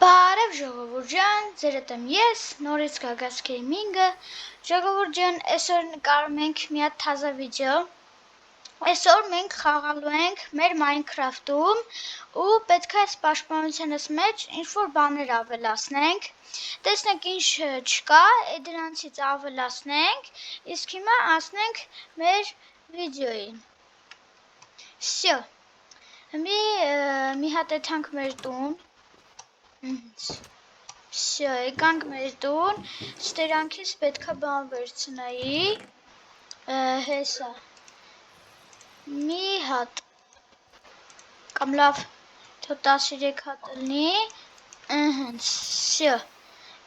Բարև ժողովուրդ ջան, ձեր հետ եմ ես, նորից Gagas Gaming-ը։ Ժողովուրդ ջան, այսօր նկարում ենք մի հատ թազա վիդեո։ Այսօր մենք խաղալու ենք մեր Minecraft-ում ու պետք է այս պաշտպանությունս մեջ ինչ-որ բաներ ավելացնենք։ Տեսնենք ինչ չկա, դրանցից ավելացնենք, իսկ հիմա անցնենք մեր վիդեոին։ Всё։ Մի հատ եթանք մեր տուն։ Всё, եկանք մեր տուն, ստերանքից պետքա բան վերցնայի, հեսա, մի հատ, կամ լավ, թո 13 հատ լնի, всё,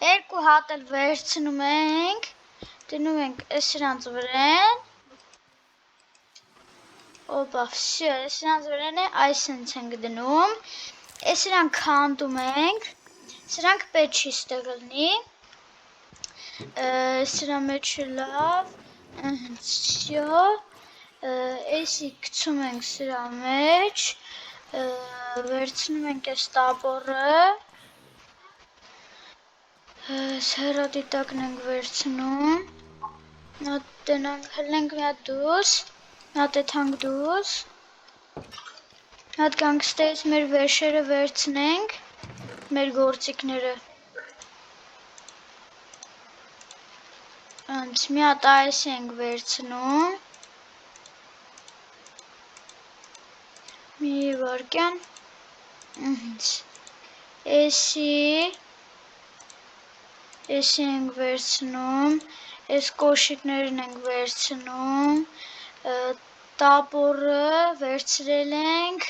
2 հատ էլ վերցնում ենք, դնում ենք սրանց վրեն, օպա, всё, սրանց վրեն է, այսենց ենք դնում, սրանք քանդում ենք, սրանք պետք չի ստեղ լնի, սրա մեջ լավ, всё, էսի գցում ենք սրա մեջ, վերցնում ենք այս տապորը, հեռադիտակն ենք վերցնում, հլենք մի հատ դուրս, մի հատ եթանք դուրս, մի հատ գանք ստեղից մեր վերշերը վերցնենք, մեր գործիքները, մի հատ այսի ենք վերցնում, մի վարկյան, էսի ենք վերցնում, այս կոշիկներն ենք վերցնում, տապորը վերցրել ենք,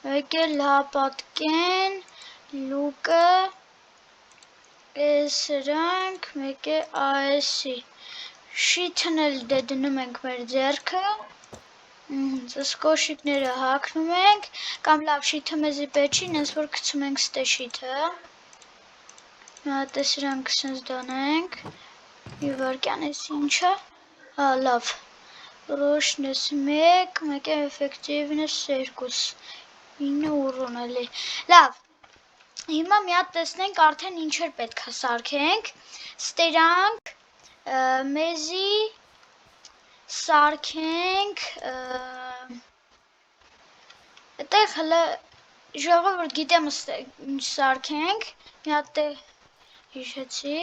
մեկ է լապատկեն, լուկը, սրանք, մեկ է այսի, շիթն էլ դնում ենք մեր ձեռքը, այս կոշիկները հագնում ենք, կամ լավ շիթը մեզի պետք չի, նենց որ գցում ենք ստե շիթը, մի հատ է սրանք սենց դանենք, մի վարկյան էս ինչա, լավ, ռոշնես 1, մեկ է էֆեկտիվնես 2, 9 ուրուն էլի, լավ, հիմա մի հատ տեսնենք արդեն ինչեր պետք է սարքենք, ստերանք, մեզի սարքենք, այդեղ հլը ժողովուրդ գիտեմ ինչ սարքենք, մի հատ է հիշեցի,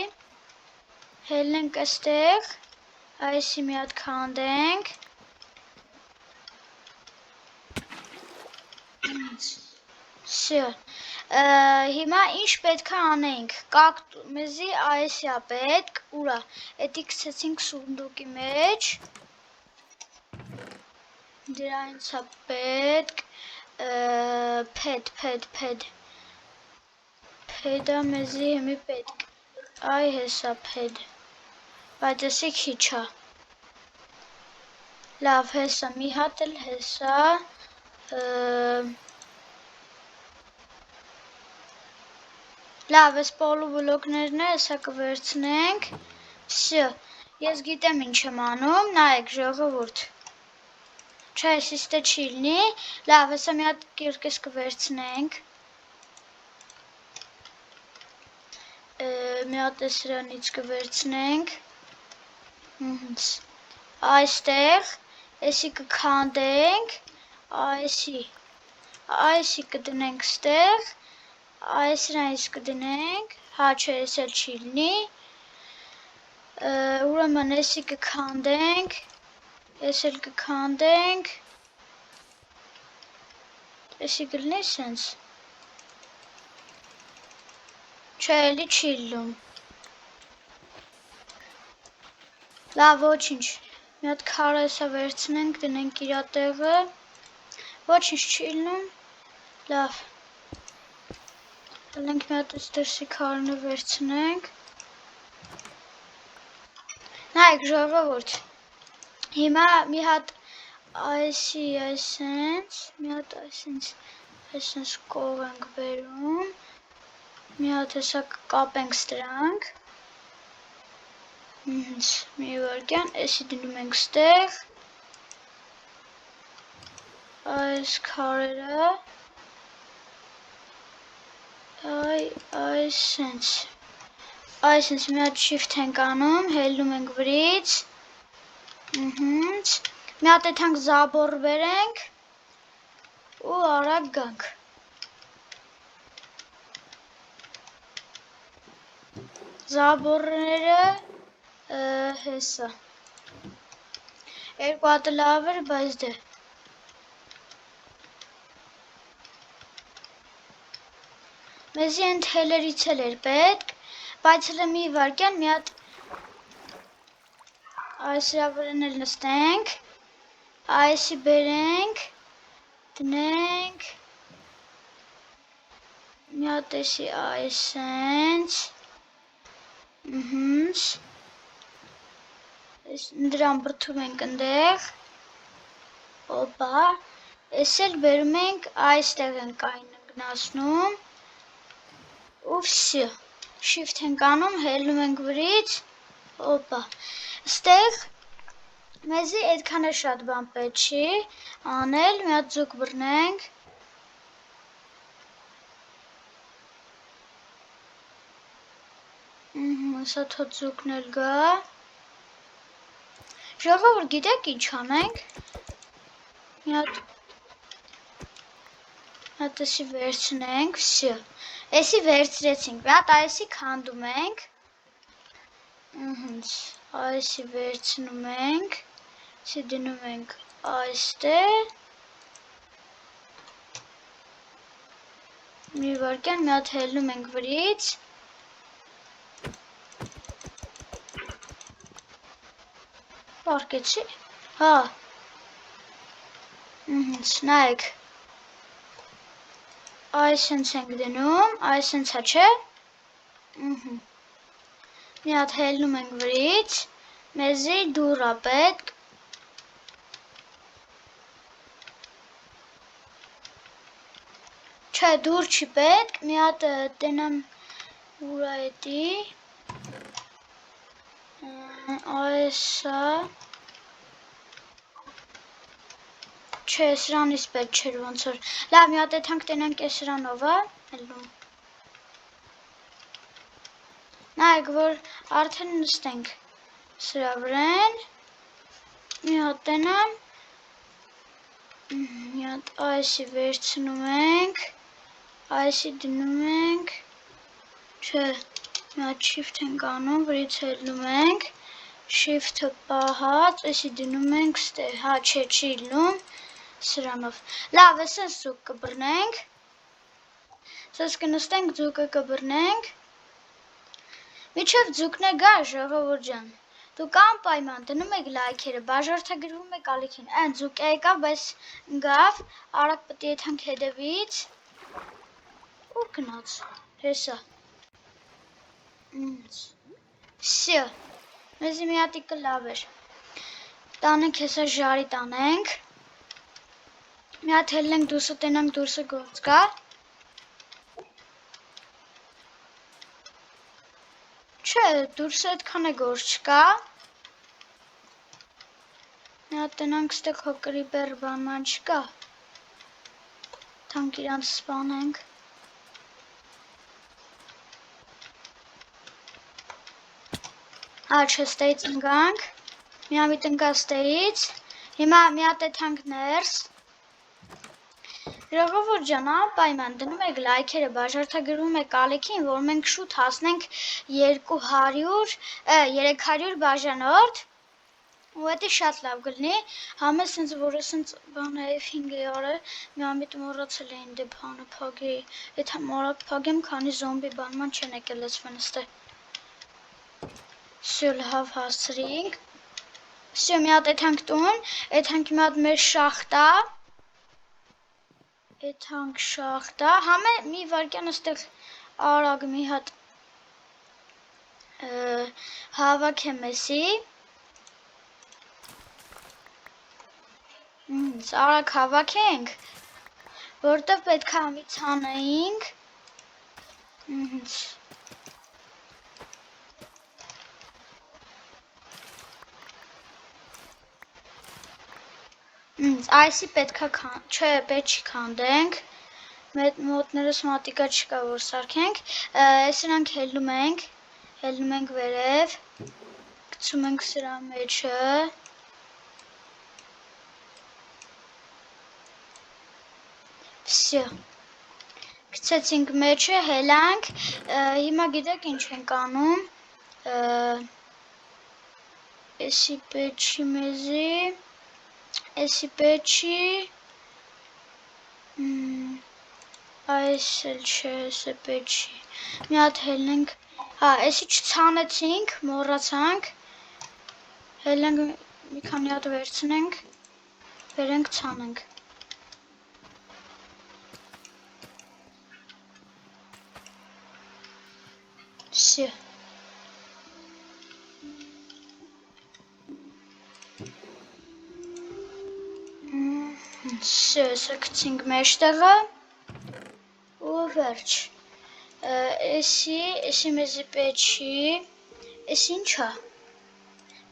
հելնենք այստեղ, այսի մի հատ քանդենք, всё, հիմա ինչ պետք է անենք, մեզի այսի է պետք, ուրա, էդի կցեցինք սունդուկի մեջ, դրա ինձ է պետք, փեդա մեզի հեմի պետք, այ հեսա փեդ, բայց եսի քիչ է, լավ հեսա, մի հատ էլ հեսա, լավ, ես պոլու բլոկներն է, հեսա կվերցնենք, всё, ես գիտեմ ինչ եմ անում, նայեք ժողովուրդ, չէ, եսի ստե չի լնի, լավ, հեսա մի հատ կիրկես կվերցնենք, մի հատ է սրանից կվերցնենք, այստեղ, եսի կքանդենք, այսի կդնենք ստեղ, այսրանից կդնենք, հա չէ, ես էլ չի լնի, ուրեմն եսի կքանդենք, ես էլ կքանդենք, եսի կլնի սենց, չէ, էլի չի լնում, լավ, ոչինչ, մի հատ քարը հեսա վերցնենք, դնենք իրա տեղը, ոչինչ չի լնում, լավ, հլենք մի հատ այս դրսի քարնը վերցնենք, նայեք ժողովուրդ, հիմա մի հատ այսի այսենց, մի հատ այսենց կող ենք բերում, մի հատ հեսա կկապենք ստրանք, մի վարկյան, էսի դնում ենք ստեղ, այս քարերը, Այսինչ մի հատ shift ենք անում, հելնում ենք վրից, մի հատ եթանք զաբոր վերենք, ու արագ գանք, զաբորները հեսա, երկու հատը լավ էր, բայց դե, մեզի են թելերից էլ էր պետք, բայց հլը մի վարկյան մի հատ այս վրան էլ նստենք, այսի բերենք, դնենք, մի հատ էսի այսենց, դրան բրդում ենք ընդեղ, օպա, ես էլ բերում ենք, այստեղ ենք այն գնացնում, ու վսյո, shift ենք անում, հելնում ենք վրից, օպա, ստեղ մեզի այդքան է շատ բան պետք չի անել, մի հատ ձուկ բռնենք, սա թո ձուկն էլ գա, ժողովուրդ գիտեք ինչ անենք, մի հատ էսի վերցնենք, վսյո, էսի վերցրեցինք, մի հատ այսի քանդում ենք, այսի վերցնում ենք, այսի դնում ենք այստեղ, մի վարկյան մի հատ հելնում ենք վրից, պարկեցի, հա, նայեք, այսենց ենք դնում, այսենց հա չէ, մի հատ հելնում ենք վրից, մեզի դուռա պետք, չէ դուր չի պետք, մի հատ տենամ ուրա էտի, այսա, չէ սրանից պետք չեր ոնց որ, լավ մի հատ եթանք տենանք է սրանովա, հելնում, նայեք որ արդեն նստենք սրա վրան, մի հատ տենամ, մի հատ այսի վերցնում ենք, այսի դնում ենք, չէ, մի հատ shift ենք անում, վրից հելնում ենք, shift-ը պահած, այսի դնում ենք ստեղ, հա չէ չի լնում, սրանով, լավ էսենց ձուկ կբռնենք, սենց կնստենք ձուկը կբռնենք, միչև ձուկն է գա ժողովուրդ ջան, դուք անպայման դնում եք լայքերը, բաժորդագրվում եք ալիքին, այն ձուկ եկավ, բայց գավ, արագ պտի եթանք հետևից, ուր գնաց, հեսա, վսյո, մեզի մի հատիկը լավ էր, տանենք հեսա ժարի տանենք, մի հատ հելնենք դուրսը տենանք դուրսը գործ կա, չէ դուրսը այդքան է գործ չկա, մի հատ տենանք ստեղ հոկրի բեր բանման չկա, թանք իրանց սպանենք, հա չէ ստեից ընգանք, մի ամիտ ընգա ստեից, հիմա մի հատ եթանք ներս, ժողովուրդ ջան, անպայման դնում եք լայքերը, բաժարտագրվում եք ալիքին, որ մենք շուտ հասնենք 300 բաժանորդ, ու էդի շատ լավ գլնի, համե սենց որ սենց բան F5-ի արել, մի ամիտ մոռացել էին դե բանը փագի, էդ մորակ փագեմ, քանի զոմբի բանման չեն եկել լծվեն ստե, վսյո լավ հասցրինք, վսյո մի հատ եթանք տուն, եթանք մի հատ մեր շախտա, եթանք շախտա, համե մի վարկյան աստեղ արագ մի հատ հավաք եմ էսի, արագ հավաք ենք, որտև պետք է ամից հանեինք, այսի պետք է, չէ պետք չի քանդենք, մոտներս մատիկա չկա, որ սարքենք, սրանք հելնում ենք վերև, գցում ենք սրա մեջը, վսյո, գցեցինք մեջը, հելանք, հիմա գիտեք ինչ ենք անում, էսի պեչի մեզի, էսի պեչի, այս էլ չէ, էսը պեչի, մի հատ հելնենք, էսի չցանեցինք, մոռացանք, հելնենք, մի քանի հատ վերցնենք, վերենք ցանենք, վսյո, Սա գցինք մեջտեղը ու վերջ, էսի մեզի պեչի, էսի ինչա,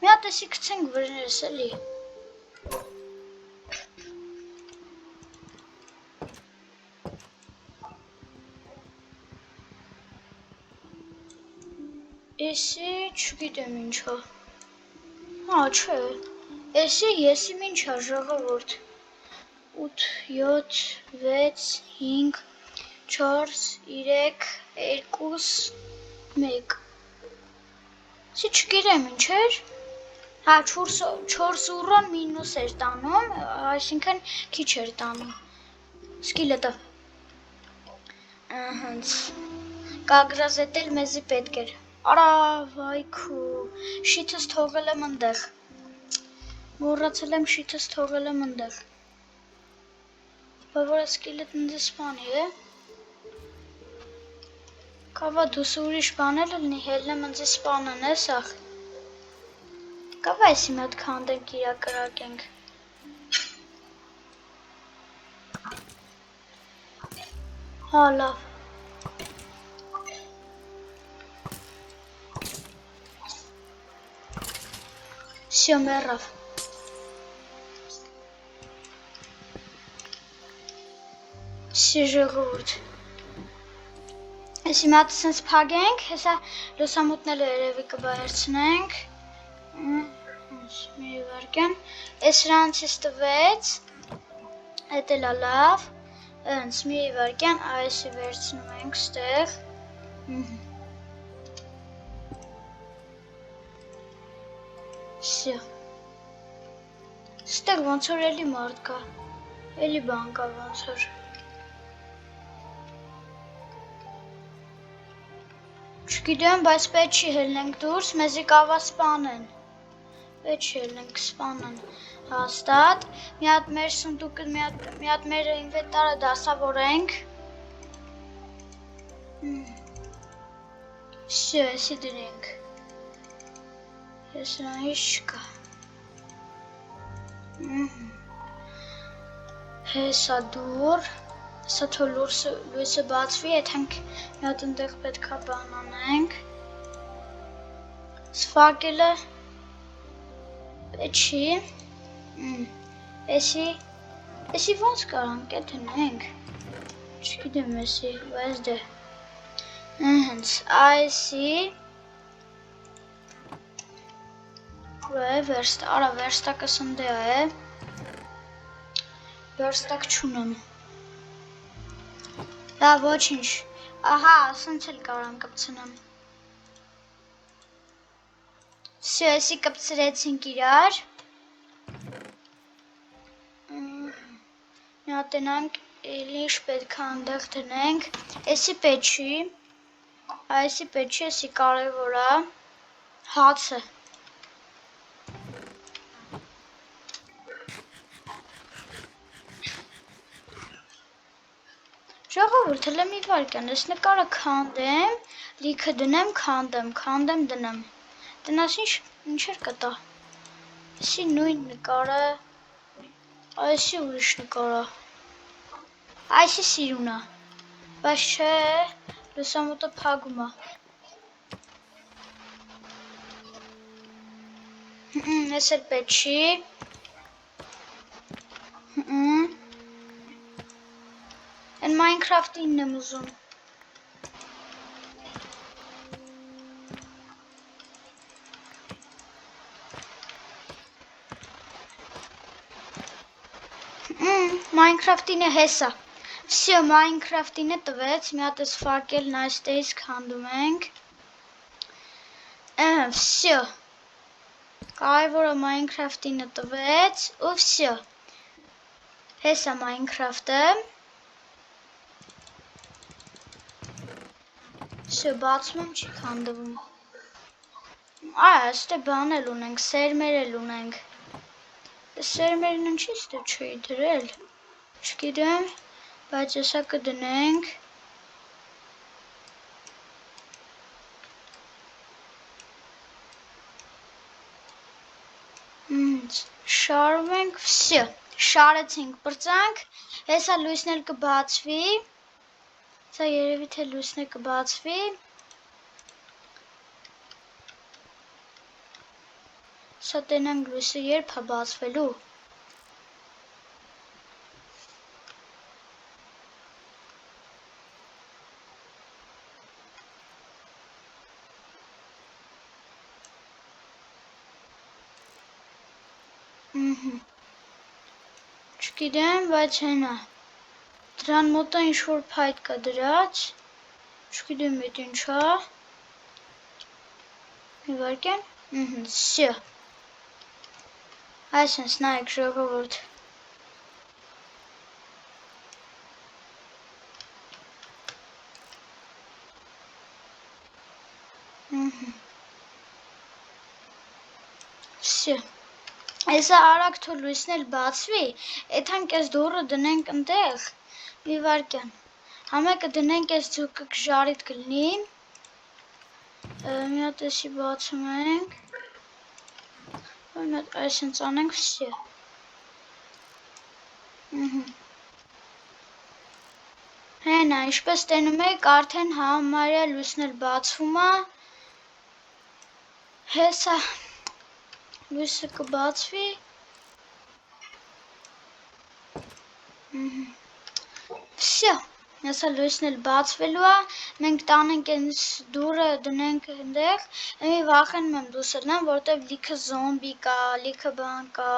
մի հատ էսի գցենք վրներս էլի, էսի չգիտեմ ինչա, չէ, էսի եսի ինչա ժողովուրդ, 8, 7, 6, 5, 4, 3, 2, 1, սի չգիրեմ ինչ էր, 4 ուրոն մինուս էր տանում, այսինքն քիչ էր տանում, սկիլը տա, հենց, կագրազետել մեզի պետք էր, արա վայքու, շիթս թողել եմ ընդեղ, մոռացել եմ շիթս թողել եմ ընդեղ, որ սկիլը տնձի սպանի է, կավա դուս ուրիշ բանել լնի, հելնեմ ընձի սպանն է սաղ, կավա այսի մատ քանդենք իրա կրակենք, լավ, սյո մերավ, սի ժողորդ, Էսի մատ սենց պագենք, հեսա լուսամուտները երևի կբայրցնենք, մի վարկյան, ես ranցիս տվեց, հետ էլա լավ, ընց մի վարկյան, այսի վերցնում ենք ստեղ, սյո, ստեղ ոնց որ էլի մարդ կա, էլի բան կա ոնց որ, Չգիտեմ, բայց պետք չի հելնենք դուրս, մեզի կավա սպանեն, պետք չի հելնենք սպանեն, հաստատ, մի հատ մեր սնդուկը, մի հատ մեր ինվենտարը դասավորենք, Սյո, էսի դրենք, ես նրանից չկա, հեսա դուր, Սա թո լույսը բացվի, այդ հենք մի հատ ընդեղ պետքա բան անենք, սվակելը պետք չի, էսի ոնց կարանք էդ հնենք, չգիտեմ էսի, բայց դե, հենց այսի, արա վերստակը սնդեա է, վերստակ չունեմ, Դա ոչինչ, ահա, ասենց էլ կարամ կպցնեմ, Սյո, էսի կպցրեցինք իրար, մի հատենանք, էլի ինչ պետքա ընդեղ դնենք, էսի պետքի, էսի կարևորա, հացը, Ժողովուրդ, հլը մի վարկյան, ես նկարը քանդեմ, լիքը դնեմ, քանդեմ, դնեմ, տնաս ինչեր կտա, էսի նույն նկարը, այսի ուրիշ նկարա, այսի սիրունա, բայց չէ, լուսամուտը փագումա, ես էլ պետք չի, Են մա Minecraft-ին եմ ուզում։ Minecraft-ին է հեսա։ Всё, Minecraft-ին է տվեց, մի հատ էս ֆակելն այստեղից քանդում ենք։ Всё։ Կարևորը Minecraft-ին է տվեց, ու всё։ Հեսա Minecraft-ը։ Всё, բացում եմ, չի քանդվում։ Այստեղ բան էլ ունենք, սերմեր էլ ունենք։ Սերմերն ինչի՞ ստե չի դրել։ Չգիտեմ, բայց հեսա կդնենք։ Շարում ենք, всё, շարեցինք, պրծանք, հեսա լույսն էլ կբացվի, սա երևի թե լույսն է կբացվի, սա տենանք լույսը երբ է բացվելու, չգիտեմ, բայց հենա, դրան մոտը ինչ-որ փայտ կա դրած, չգիտեմ էդ ինչա, մի վարկյան, всё, այսինքն նայեք ժողովուրդ, всё, հեսա արագ թող լույսն էլ բացվի, էթանք այս դոռը դնենք ընդեղ, մի վարկյան, համեկը դնենք այս ձուկը ժարիտ կլինի, մի հատ էսի բացում ենք, մի հատ այսինց անենք, всё, հենա, ինչպես տենում եք, արդեն համարյա լույսն էլ բացվում է, հեսա լույսը կբացվի, всё, հեսա լույսն էլ բացվելու է, մենք տանենք այս դուռը դնենք այնտեղ, մի վախենում եմ դուրս ելնեմ, որտեվ լիքը զոմբի կա, լիքը բան կա,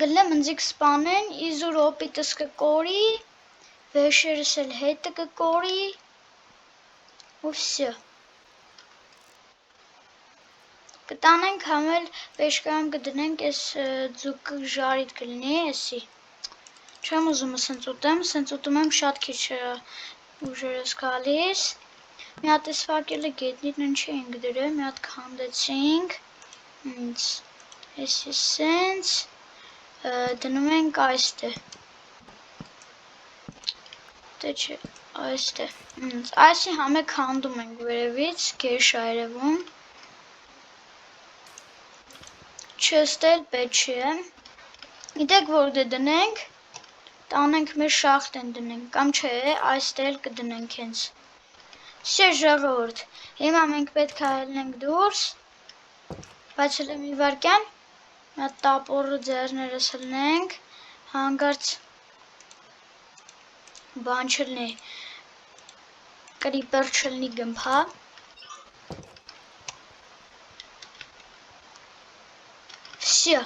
գլեմ ընձիկ սպանեն, իզուր օպիտս կկորի, վեշերս էլ հետը կկորի, ու всё։ Կտանենք համել պեշկայում կդնենք այս ձուկը ժարիտ կլինի, էսի, չեմ ուզում սենց ուտում եմ շատ քիչ ուժերս գալիս, մի հատ էս ֆակելը գետնին ինչի ենք դրել, մի հատ քանդեցինք, էսի սենց, դնում ենք այստեղ, դե չէ, այստեղ, այսի համե քանդում ենք վերևից, գերշ այրևում, չստել պետք չէ, գիտեք որ դե դնենք, տանենք մեր շախտեն դնենք, կամ չէ, այստեղ կդնենք հենց, всё ժողովուրդ, հիմա մենք պետք է ելնենք դուրս, բայց հլը մի վարկյան, մի հատ տապորը ձեռներս հլնենք, հանգարց բան չլնի, կրիպեր չլնի գմփա, всё,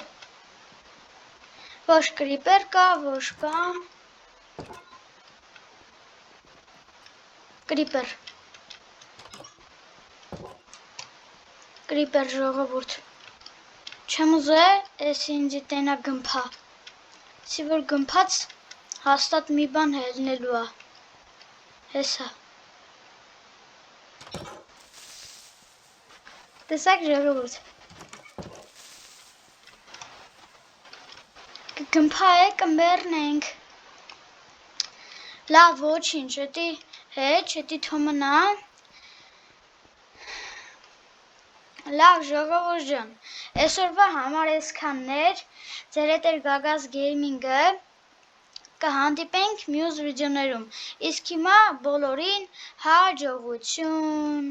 ոչ կրիպեր կա, ոչ բան, կրիպեր ժողովուրդ, չեմ ուզել, էս ինձի տենա գմփա, սի որ գմփաց, հաստատ մի բան հելնելու է, հեսա, տեսակ ժողովուրդ, կգմփա է կմբերնենք, լավ ոչինչ, էտի հետ, էտի թոմնա, լավ ժողովուրդ ջան, այսօրվա համար այսքանն էր, ձեր հետ էր Գագազ Գեյմինգը, կհանդիպենք մյուս վիդեոներում, իսկ հիմա բոլորին հաջողություն։